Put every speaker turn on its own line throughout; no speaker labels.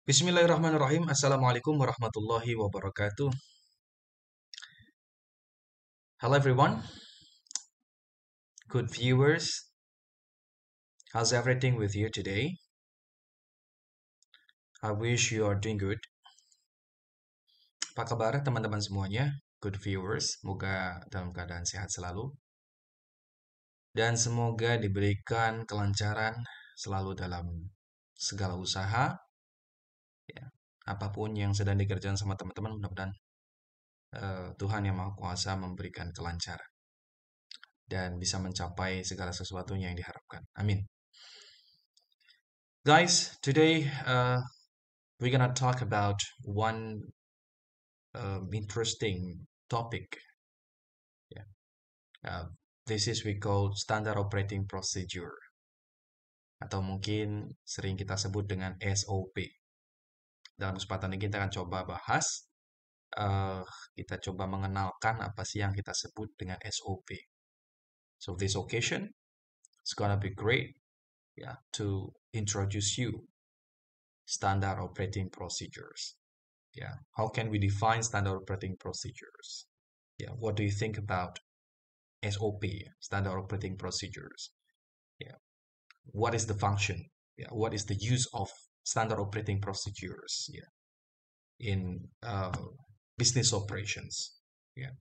Bismillahirrahmanirrahim. Assalamualaikum warahmatullahi wabarakatuh. Hello everyone, good viewers. How's everything with you today? I wish you are doing good. Apa kabar teman-teman semuanya? Good viewers, semoga dalam keadaan sehat selalu. Dan semoga diberikan kelancaran selalu dalam segala usaha. Ya, apapun yang sedang dikerjakan sama teman-teman, mudah-mudahan Tuhan Yang Maha Kuasa memberikan kelancaran dan bisa mencapai segala sesuatunya yang diharapkan. Amin. Guys, today we're gonna talk about one interesting topic. Yeah, this is we call standard operating procedure, atau mungkin sering kita sebut dengan SOP. Dalam kesempatan ini kita akan coba bahas, kita coba mengenalkan apa sih yang kita sebut dengan SOP. So this occasion, it's gonna be great, yeah, to introduce you standard operating procedures. Yeah, how can we define standard operating procedures? Yeah, what do you think about SOP, standard operating procedures? Yeah, what is the function? Yeah, what is the use of standard operating procedures? Yeah, in business operations. Yeah,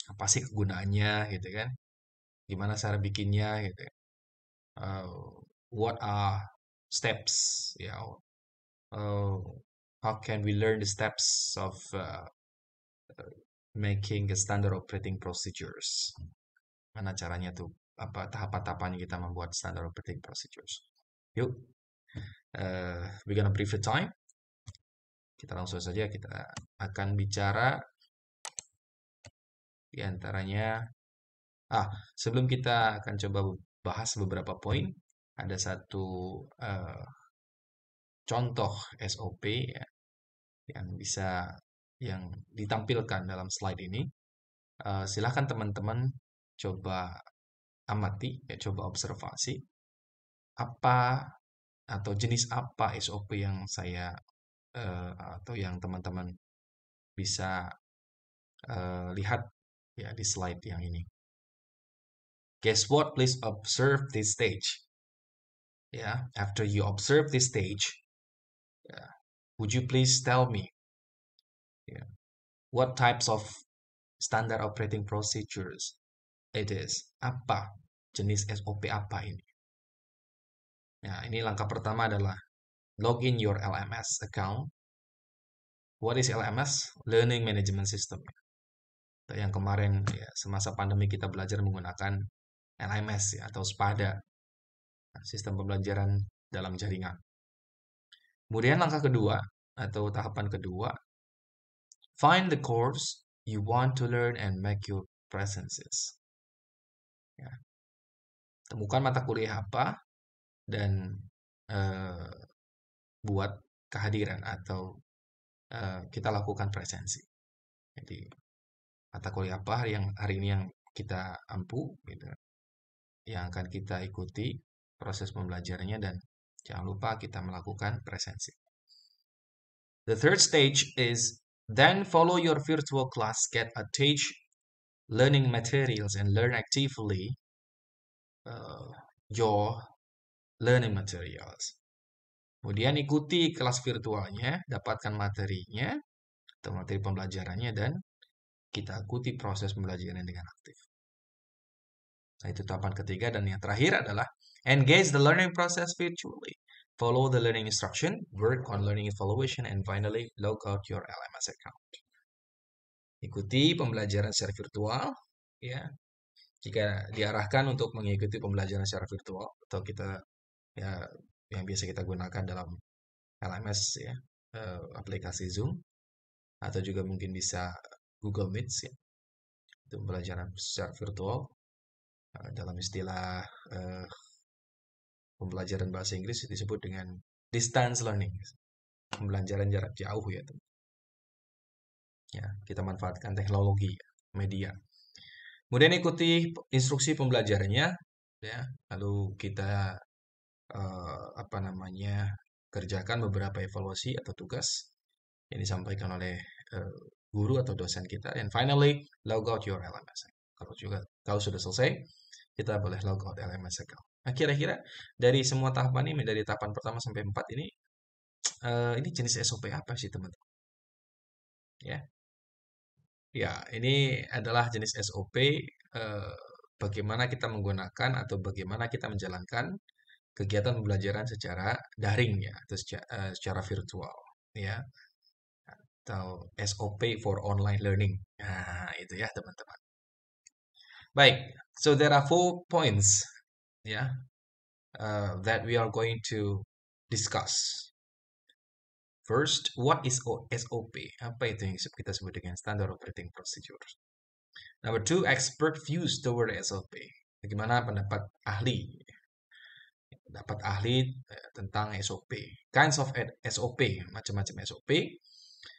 apa sih kegunaannya gitu kan? Gimana cara bikinnya gitu? What are steps? Yeah, how can we learn the steps of making a standard operating procedures? Mana caranya tuh? Apa tahapan-tahapannya kita membuat standard operating procedures? Yuk, we're gonna brief the time. Kita langsung saja, kita akan bicara di antaranya. Sebelum kita akan coba bahas beberapa poin, ada satu contoh SOP ya, yang ditampilkan dalam slide ini. Silahkan teman-teman coba amati, ya, coba observasi apa atau jenis apa SOP yang saya atau yang teman-teman bisa lihat ya di slide yang ini. Guess what? Please observe this stage. Yeah, after you observe this stage, would you please tell me, what types of standard operating procedures it is? Apa jenis SOP apa ini? Ya, ini langkah pertama adalah login your LMS account. What is LMS? Learning Management System. Yang kemarin ya, semasa pandemi kita belajar menggunakan LMS ya, atau SPADA, sistem pembelajaran dalam jaringan. Kemudian langkah kedua atau tahapan kedua, find the course you want to learn and make your presences. Ya. Temukan mata kuliah apa dan buat kehadiran atau kita lakukan presensi. Jadi mata kuliah apa yang hari ini yang kita ampu, gitu, yang akan kita ikuti proses pembelajarannya, dan jangan lupa kita melakukan presensi. The third stage is then follow your virtual class, get attached learning materials and learn actively your learning materials. Kemudian ikuti kelas virtualnya, dapatkan materinya atau materi pembelajarannya, dan kita ikuti proses pembelajaran dengan aktif. Nah, itu tahapan ketiga, dan yang terakhir adalah engage the learning process virtually. Follow the learning instruction, work on learning evaluation, and finally log out your LMS account. Ikuti pembelajaran secara virtual, ya. Jika diarahkan untuk mengikuti pembelajaran secara virtual atau kita ya yang biasa kita gunakan dalam LMS ya, aplikasi Zoom, atau juga mungkin bisa Google Meet ya. Itu pembelajaran secara virtual. Dalam istilah pembelajaran bahasa Inggris disebut dengan distance learning, pembelajaran jarak jauh ya. Ya, kita manfaatkan teknologi media. Kemudian ikuti instruksi pembelajarannya, ya. Lalu kita kerjakan beberapa evaluasi atau tugas yang disampaikan oleh eh, guru atau dosen kita. And finally, log out your LMS. Kalau sudah selesai, kita boleh log out LMS account. Nah, kira-kira dari semua tahapan ini, dari tahapan pertama sampai 4 ini jenis SOP apa sih teman-teman? Ya, ya, ini adalah jenis SOP bagaimana kita menggunakan atau bagaimana kita menjalankan kegiatan pembelajaran secara daring ya atau secara virtual ya atau SOP for online learning. Nah, itu ya teman-teman. Baik, so there are 4 points ya that we are going to discuss. First, what is SOP? Apa itu yang kita sebut dengan Standard Operating Procedure? Number 2, expert views toward SOP. Bagaimana pendapat ahli? Pendapat ahli tentang SOP. Kinds of SOP, macam-macam SOP.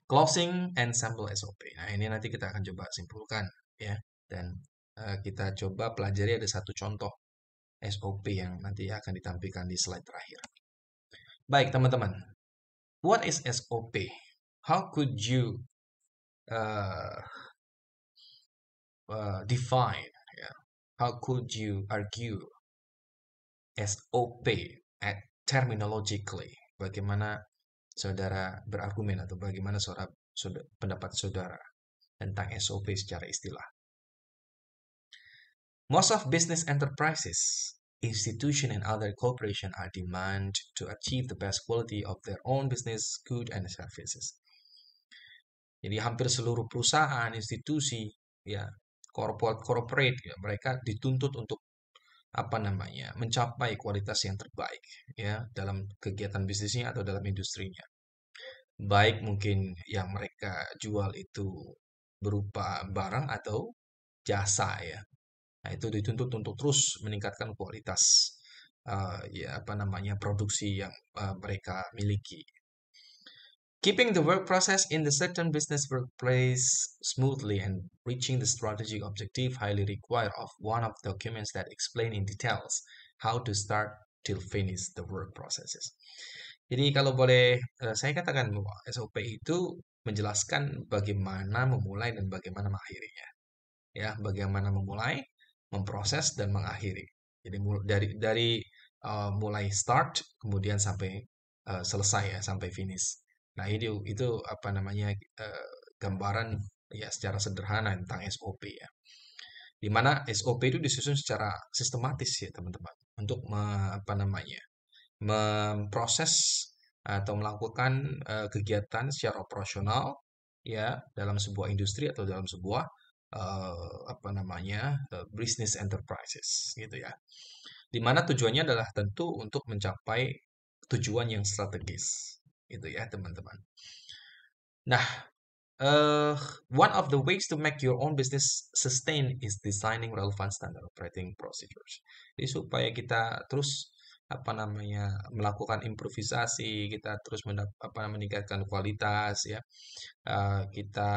Closing and sample SOP. Nah, ini nanti kita akan coba simpulkan ya. Dan kita coba pelajari ada satu contoh SOP yang nanti akan ditampilkan di slide terakhir. Baik, teman-teman. What is SOP? How could you define? Yeah. How could you argue SOP terminologically? Bagaimana saudara berargumen atau bagaimana pendapat saudara tentang SOP secara istilah? Most of business enterprises, institution and other corporation are demand to achieve the best quality of their own business, good and services. Jadi hampir seluruh perusahaan, institusi, ya, corporate, ya, mereka dituntut untuk mencapai kualitas yang terbaik, ya, dalam kegiatan bisnisnya atau dalam industrinya. Baik mungkin yang mereka jual itu berupa barang atau jasa, ya. Nah, itu dituntut untuk terus meningkatkan kualitas produksi yang mereka miliki. Keeping the work process in the certain business workplace smoothly and reaching the strategic objective highly require of one of the documents that explain in details how to start till finish the work processes. Jadi kalau boleh saya katakan bahwa SOP itu menjelaskan bagaimana memulai dan bagaimana mengakhirinya. Ya, bagaimana memulai, memproses dan mengakhiri. Jadi dari mulai start kemudian sampai selesai ya, sampai finish. Nah, itu gambaran ya secara sederhana tentang SOP ya. Di mana SOP itu disusun secara sistematis ya, teman-teman, untuk memproses atau melakukan kegiatan secara operasional ya dalam sebuah industri atau dalam sebuah business enterprises gitu ya. Dimana tujuannya adalah tentu untuk mencapai tujuan yang strategis gitu ya teman-teman. Nah, one of the ways to make your own business sustain is designing relevant standard operating procedures. Jadi supaya kita terus melakukan improvisasi, kita terus meningkatkan kualitas ya. Kita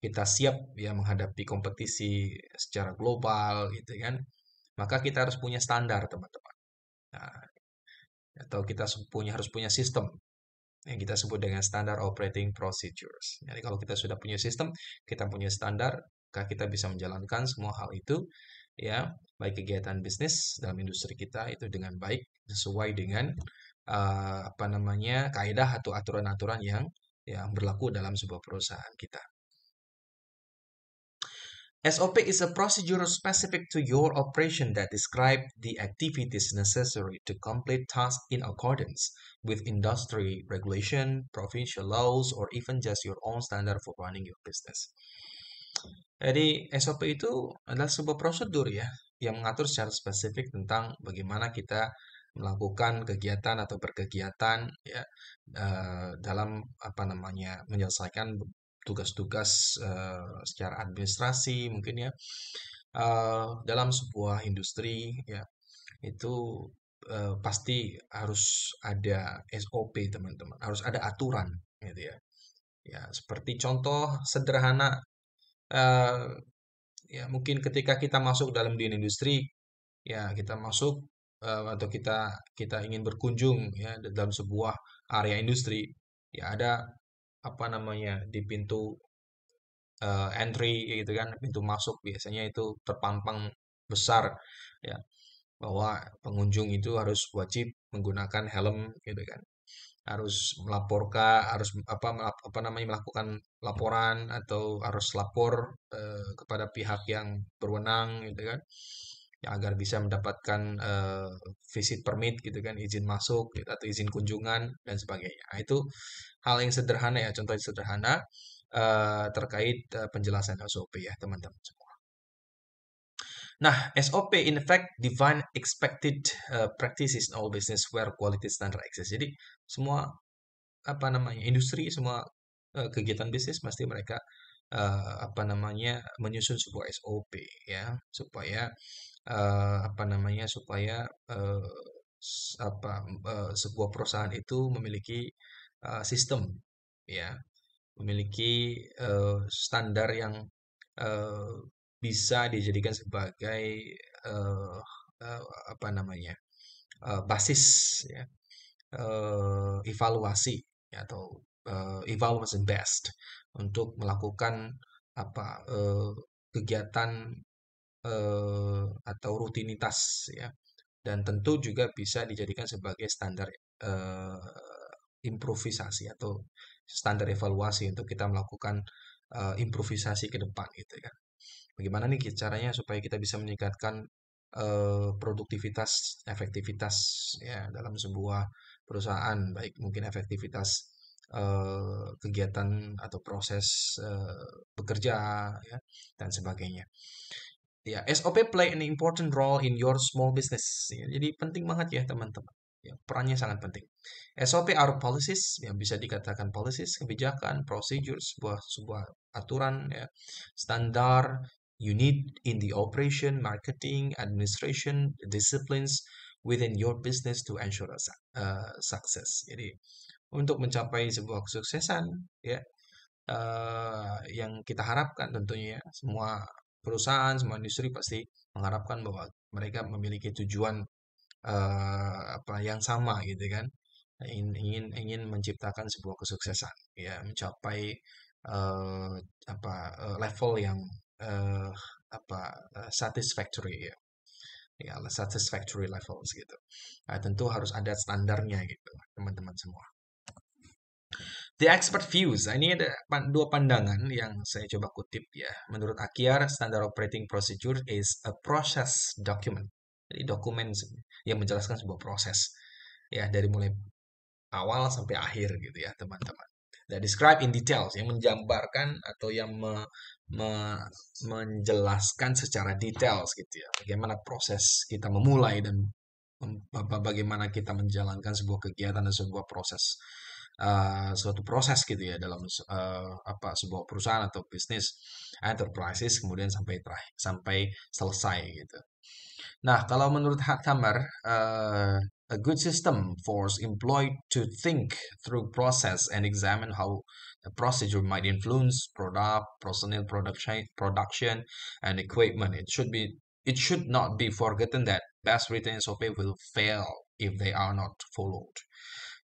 kita siap ya menghadapi kompetisi secara global gitu kan. Maka kita harus punya standar, teman-teman. Nah, atau kita harus punya sistem yang kita sebut dengan standard operating procedures. Jadi kalau kita sudah punya sistem, kita punya standar, maka kita bisa menjalankan semua hal itu ya, baik kegiatan bisnis dalam industri kita itu dengan baik sesuai dengan kaidah atau aturan-aturan yang berlaku dalam sebuah perusahaan kita. SOP is a procedure specific to your operation that describe the activities necessary to complete tasks in accordance with industry regulation, provincial laws, or even just your own standard for running your business. Jadi SOP itu adalah sebuah prosedur ya yang mengatur secara spesifik tentang bagaimana kita melakukan kegiatan atau berkegiatan ya dalam menyelesaikan tugas-tugas secara administrasi mungkin ya dalam sebuah industri ya itu pasti harus ada SOP teman-teman, harus ada aturan gitu ya. Ya seperti contoh sederhana ya mungkin ketika kita masuk dalam dunia industri ya kita masuk atau kita kita ingin berkunjung ya dalam sebuah area industri, ya ada apa namanya di pintu entry gitu kan, pintu masuk biasanya itu terpampang besar ya bahwa pengunjung itu harus wajib menggunakan helm gitu kan, harus melaporkan, harus apa namanya melakukan laporan atau harus lapor kepada pihak yang berwenang gitu kan, ya agar bisa mendapatkan visit permit gitu kan, izin masuk gitu, atau izin kunjungan dan sebagainya. Nah, itu hal yang sederhana ya, contoh yang sederhana terkait penjelasan SOP ya teman-teman semua. Nah, SOP in fact define expected practices in all business where quality standard exists. Jadi semua apa namanya industri, semua kegiatan bisnis pasti mereka apa namanya menyusun sebuah SOP ya supaya apa namanya supaya eh, sebuah perusahaan itu memiliki sistem ya, memiliki standar yang eh, bisa dijadikan sebagai eh, eh, apa namanya basis ya, evaluasi ya, atau evaluation based untuk melakukan apa kegiatan atau rutinitas ya, dan tentu juga bisa dijadikan sebagai standar improvisasi atau standar evaluasi untuk kita melakukan improvisasi ke depan gitu ya. Bagaimana nih caranya supaya kita bisa meningkatkan produktivitas, efektivitas ya dalam sebuah perusahaan, baik mungkin efektivitas kegiatan atau proses bekerja ya dan sebagainya. Ya, SOP play an important role in your small business. Ya, jadi penting banget ya teman-teman. Ya, perannya sangat penting. SOP are policies, yang bisa dikatakan policies, kebijakan, procedures, sebuah aturan, ya, standar you need in the operation, marketing, administration, disciplines within your business to ensure success. Jadi untuk mencapai sebuah kesuksesan, ya yang kita harapkan tentunya ya, semua perusahaan, semua industri pasti mengharapkan bahwa mereka memiliki tujuan apa yang sama gitu kan. Ingin ingin ingin menciptakan sebuah kesuksesan ya, mencapai eh, apa level yang eh, apa satisfactory ya. Ya, satisfactory levels gitu. Nah, tentu harus ada standarnya gitu, teman-teman semua. The expert views. Nah, ini ada dua pandangan yang saya coba kutip ya. Menurut Akyar, Standard Operating Procedure is a process document. Jadi dokumen yang menjelaskan sebuah proses. Ya, dari mulai awal sampai akhir gitu ya, teman-teman. That describe in details, yang menjambarkan atau yang menjelaskan secara details gitu ya. Bagaimana proses kita memulai dan bagaimana kita menjalankan sebuah kegiatan dan sebuah proses suatu proses gitu ya dalam apa sebuah perusahaan atau bisnis enterprises kemudian sampai terakhir sampai selesai gitu. Nah, kalau menurut Hammer, a good system force employee to think through process and examine how the procedure might influence product, personnel production, and equipment. It should not be forgotten that best written SOP will fail if they are not followed.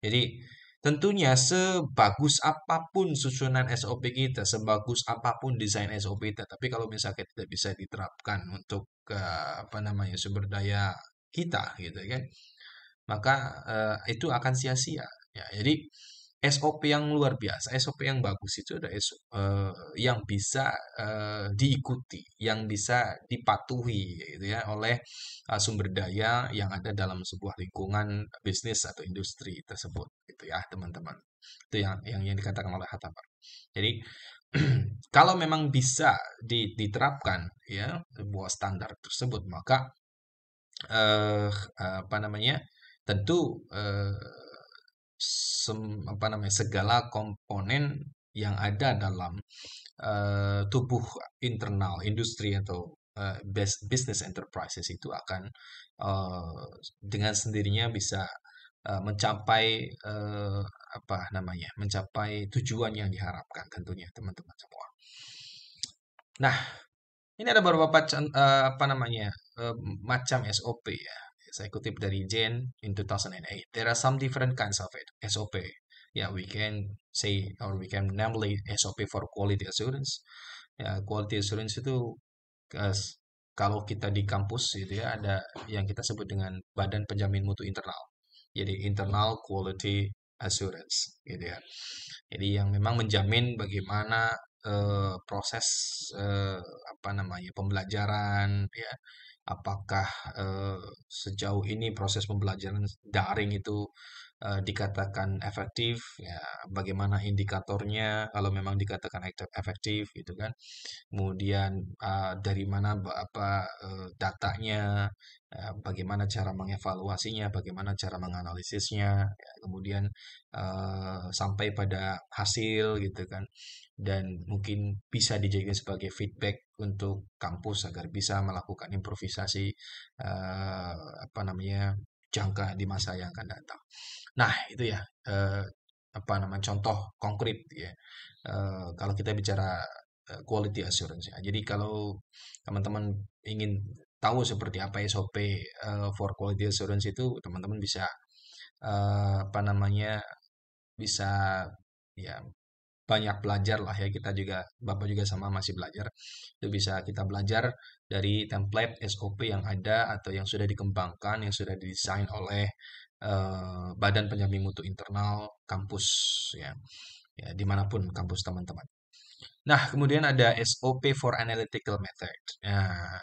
Jadi tentunya sebagus apapun susunan SOP kita, sebagus apapun desain SOP kita, tapi kalau misalnya tidak bisa diterapkan untuk apa namanya sumber daya kita gitu kan, maka itu akan sia-sia. Ya, jadi SOP yang luar biasa, SOP yang bagus itu ada yang bisa diikuti, yang bisa dipatuhi gitu ya oleh sumber daya yang ada dalam sebuah lingkungan bisnis atau industri tersebut gitu ya teman-teman. Itu yang dikatakan oleh Hatamar. Jadi kalau memang bisa diterapkan ya sebuah standar tersebut, maka apa namanya tentu apa namanya segala komponen yang ada dalam tubuh internal industri atau business enterprises itu akan eh, dengan sendirinya bisa mencapai apa namanya mencapai tujuan yang diharapkan tentunya teman-teman semua. Nah, Ini ada beberapa apa namanya macam SOP ya. Saya kutip dari Jane in 2008. There are some different kinds of it, SOP. Yeah, we can say or we can namely SOP for quality assurance. Ya, quality assurance itu eh, kalau kita di kampus gitu ya ada yang kita sebut dengan Badan Penjamin Mutu Internal. Jadi internal quality assurance gitu ya. Jadi yang memang menjamin bagaimana proses eh, apa namanya pembelajaran ya, apakah sejauh ini proses pembelajaran daring itu dikatakan efektif ya, bagaimana indikatornya kalau memang dikatakan efektif gitu kan. Kemudian dari mana datanya, bagaimana cara mengevaluasinya, bagaimana cara menganalisisnya, ya, kemudian sampai pada hasil gitu kan, dan mungkin bisa dijadikan sebagai feedback untuk kampus agar bisa melakukan improvisasi apa namanya jangka di masa yang akan datang. Nah itu ya apa namanya contoh konkret ya. Kalau kita bicara quality assurance ya. Jadi kalau teman-teman ingin tahu seperti apa SOP for quality assurance itu, teman-teman bisa apa namanya bisa ya banyak belajar lah ya. Kita juga Bapak juga sama masih belajar. Itu bisa kita belajar dari template SOP yang ada atau yang sudah dikembangkan, yang sudah didesain oleh Badan Penjamin Mutu Internal kampus ya. Ya, dimanapun kampus teman-teman. Nah, kemudian ada SOP for Analytical Method. Nah,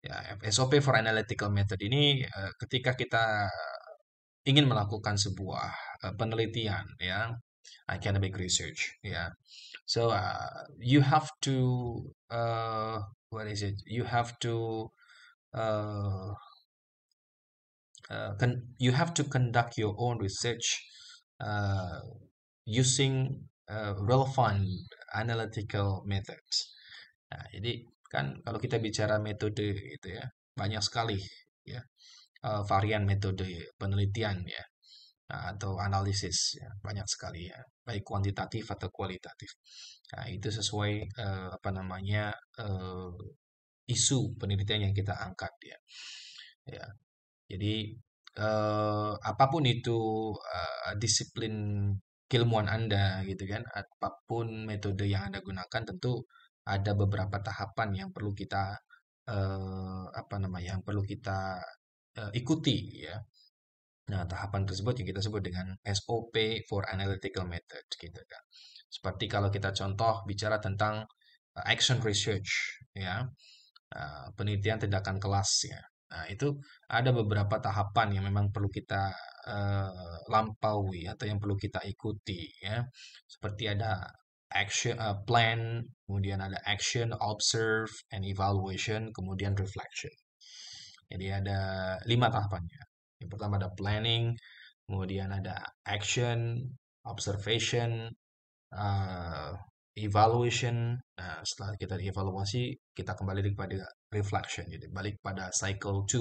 ya, SOP for Analytical Method ini ketika kita ingin melakukan sebuah penelitian, ya, academic research, ya. So you have to what is it? You have to uh, you have to conduct your own research uh, using relevant analytical methods. Nah, jadi kan kalau kita bicara metode itu ya, banyak sekali ya varian metode penelitian ya atau analisis ya, banyak sekali ya, baik kuantitatif atau kualitatif. Nah, itu sesuai apa namanya isu penelitian yang kita angkat ya. Ya, jadi apapun itu disiplin keilmuan Anda gitu kan, apapun metode yang Anda gunakan tentu ada beberapa tahapan yang perlu kita apa namanya, yang perlu kita ikuti ya. Nah, tahapan tersebut yang kita sebut dengan SOP for Analytical Method gitu kan. Seperti kalau kita contoh bicara tentang action research ya, penelitian tindakan kelas ya. Nah, itu ada beberapa tahapan yang memang perlu kita lampaui atau yang perlu kita ikuti ya. Seperti ada action plan, kemudian ada action, observe, and evaluation, kemudian reflection. Jadi ada 5 tahapannya. Yang pertama ada planning, kemudian ada action, observation, uh, evaluation. Nah, setelah kita evaluasi, kita kembali kepada reflection. Jadi balik pada cycle 2.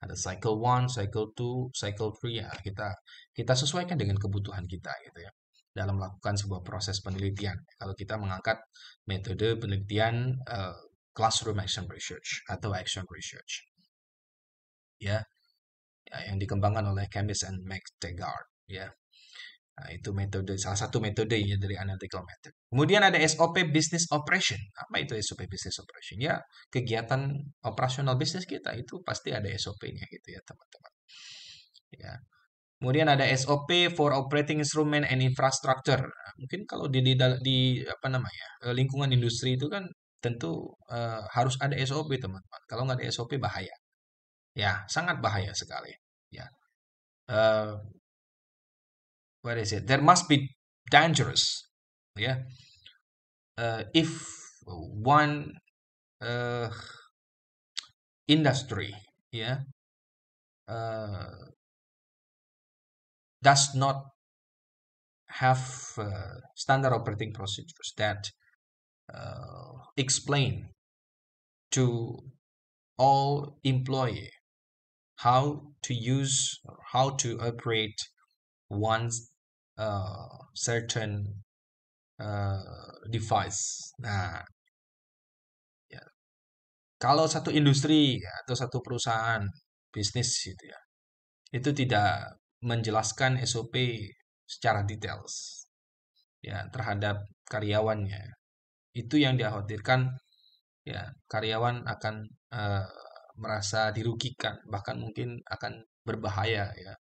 Ada cycle 1, cycle 2, cycle 3 ya. Kita sesuaikan dengan kebutuhan kita gitu ya. Dalam melakukan sebuah proses penelitian. Kalau kita mengangkat metode penelitian classroom action research atau action research. Ya, yang dikembangkan oleh Chemist and Max Tegart ya. Nah, itu metode salah satu metode ya dari analytical method. Kemudian ada SOP business operation. Apa itu SOP business operation? Ya, kegiatan operasional bisnis kita itu pasti ada SOP-nya gitu ya, teman-teman. Ya. Kemudian ada SOP for operating instrument and infrastructure. Nah, mungkin kalau di apa namanya? Lingkungan industri itu kan tentu harus ada SOP, teman-teman. Kalau nggak ada SOP bahaya. Ya, sangat bahaya sekali. Ya. Eh, what is it? There must be dangerous. Yeah. If one uh, industry, yeah, uh, does not have standard operating procedures that explain to all employee how to use or how to operate one certain device. Nah, ya, Kalau satu industri ya, atau satu perusahaan bisnis gitu ya, itu tidak menjelaskan SOP secara details ya terhadap karyawannya, itu yang dikhawatirkan ya karyawan akan eh, merasa dirugikan, bahkan mungkin akan berbahaya ya,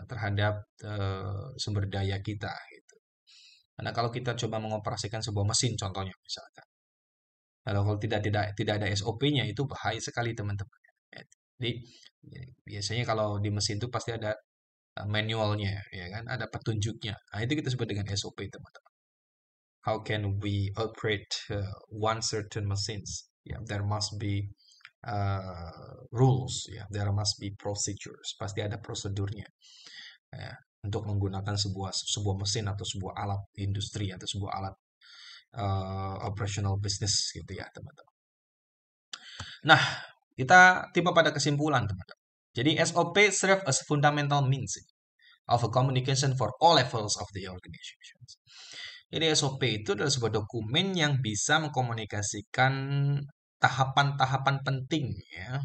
terhadap sumber daya kita gitu. Karena kalau kita coba mengoperasikan sebuah mesin contohnya misalkan, kalau tidak ada SOP-nya itu bahaya sekali teman-teman. Ya, jadi biasanya kalau di mesin itu pasti ada manualnya, ya kan, ada petunjuknya. Nah, itu kita sebut dengan SOP teman-teman. How can we operate one certain machines? Yeah, there must be rules, ya, there must be procedures. Pasti ada prosedurnya. Ya, untuk menggunakan sebuah mesin atau sebuah alat industri atau sebuah alat operational business gitu ya teman-teman. Nah, kita tiba pada kesimpulan teman-teman. Jadi SOP serve as fundamental means of a communication for all levels of the organization. Jadi SOP itu adalah sebuah dokumen yang bisa mengkomunikasikan tahapan-tahapan penting ya,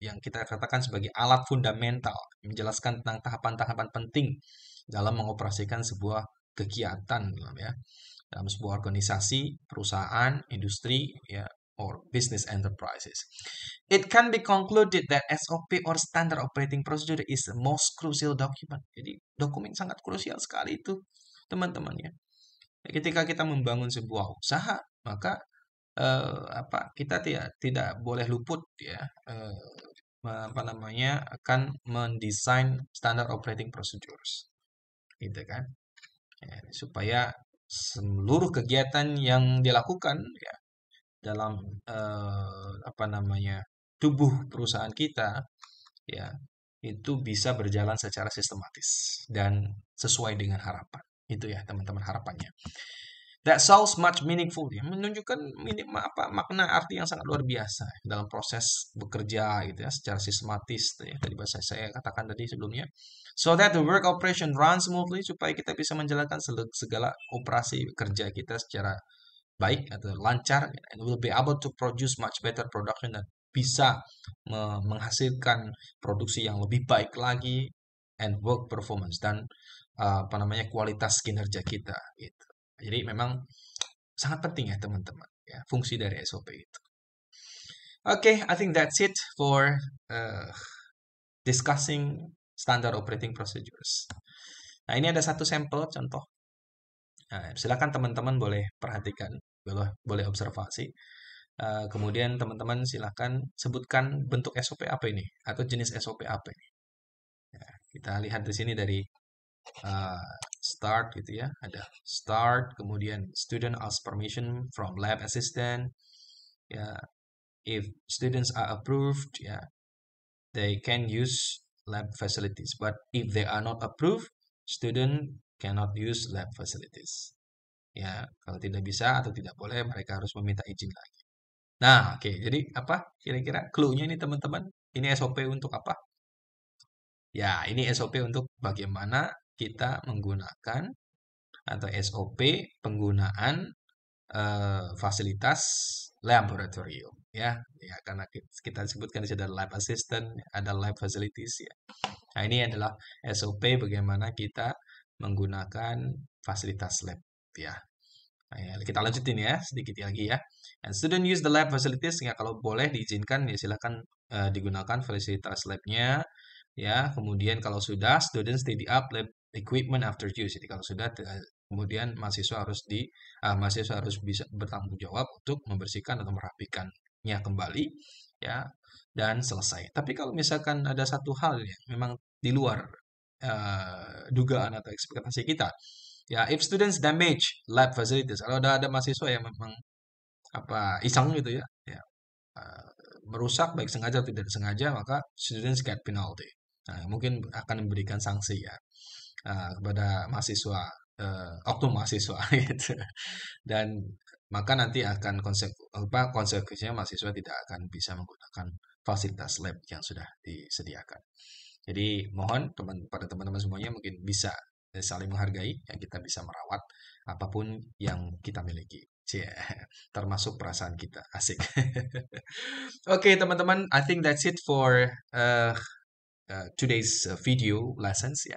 yang kita katakan sebagai alat fundamental, menjelaskan tentang tahapan-tahapan penting dalam mengoperasikan sebuah kegiatan ya, dalam sebuah organisasi, perusahaan, industri ya, or business enterprises. It can be concluded that SOP or Standard Operating Procedure is the most crucial document. Jadi dokumen sangat krusial sekali itu teman-teman ya. Ketika kita membangun sebuah usaha, maka kita tidak boleh luput ya, akan mendesain standard operating procedures, gitu kan? Ya, supaya seluruh kegiatan yang dilakukan ya dalam tubuh perusahaan kita ya itu bisa berjalan secara sistematis dan sesuai dengan harapan. Itu ya teman-teman harapannya. That sounds much meaningful ya, menunjukkan makna arti yang sangat luar biasa dalam proses bekerja gitu ya secara sistematis ya, tadi bahasa saya katakan tadi sebelumnya. So that the work operation runs smoothly, supaya kita bisa menjalankan segala operasi kerja kita secara baik atau lancar, and will be able to produce much better production, dan bisa menghasilkan produksi yang lebih baik lagi, and work performance, dan kualitas kinerja kita gitu. Jadi memang sangat penting ya teman-teman ya fungsi dari SOP itu. Oke, I think that's it for discussing standard operating procedures. Nah, ini ada satu sampel contoh. Nah, silakan teman-teman boleh perhatikan, boleh observasi. Kemudian teman-teman silakan sebutkan bentuk SOP apa ini atau jenis SOP apa ini. Ya, kita lihat di sini dari start gitu ya, ada start, kemudian student ask permission from lab assistant ya, if students are approved ya, they can use lab facilities, but if they are not approved, student cannot use lab facilities ya. Kalau tidak bisa atau tidak boleh, mereka harus meminta izin lagi. Nah, oke, jadi apa kira-kira clue-nya ini teman-teman? Ini SOP untuk apa? Ya, ini SOP untuk bagaimana kita menggunakan atau SOP penggunaan fasilitas laboratorium ya. Ya, karena kita sebutkan di sini ada lab assistant, ada lab facilities ya. Nah, ini adalah SOP bagaimana kita menggunakan fasilitas lab ya. Nah, ya, kita lanjutin ya sedikit lagi ya. And student use the lab facilities ya, kalau boleh diizinkan ya silakan digunakan fasilitas labnya ya. Kemudian kalau sudah, students tidy up lab equipment after use. Jadi kalau sudah kemudian mahasiswa harus bisa bertanggung jawab untuk membersihkan atau merapikannya kembali ya dan selesai. Tapi kalau misalkan ada satu hal yang memang di luar dugaan atau ekspektasi kita, ya, if students damage lab facilities, kalau ada mahasiswa yang memang iseng gitu ya, uh, merusak baik sengaja atau tidak sengaja, maka students get penalty. Nah, mungkin akan memberikan sanksi ya kepada mahasiswa, oknum mahasiswa gitu. Dan maka nanti akan konsekuensinya mahasiswa tidak akan bisa menggunakan fasilitas lab yang sudah disediakan. Jadi mohon pada teman-teman semuanya mungkin bisa saling menghargai, yang kita bisa merawat apapun yang kita miliki. Cie, termasuk perasaan kita. Asik. Oke, teman-teman, I think that's it for today's video lessons ya.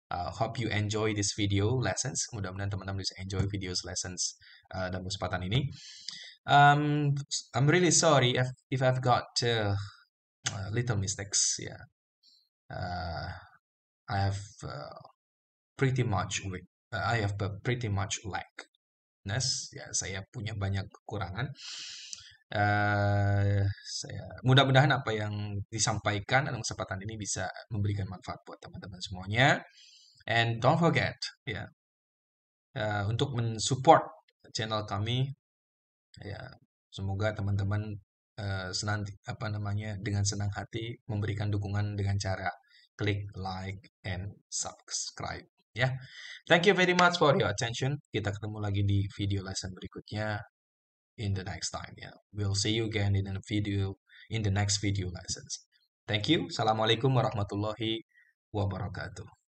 Hope you enjoy this video lessons. Mudah-mudahan teman-teman bisa enjoy videos lessons dalam kesempatan ini. I'm really sorry if I've got little mistakes. Yeah, I have pretty much lackness. Ya, saya punya banyak kekurangan. Saya mudah-mudahan apa yang disampaikan dalam kesempatan ini bisa memberikan manfaat buat teman-teman semuanya. And don't forget, ya, untuk mensupport channel kami, ya, semoga teman-teman dengan senang hati memberikan dukungan dengan cara klik like and subscribe. Ya, thank you very much for your attention. Kita ketemu lagi di video lesson berikutnya in the next time. Ya, we'll see you again in the next video lessons. Thank you. Assalamualaikum warahmatullahi wabarakatuh.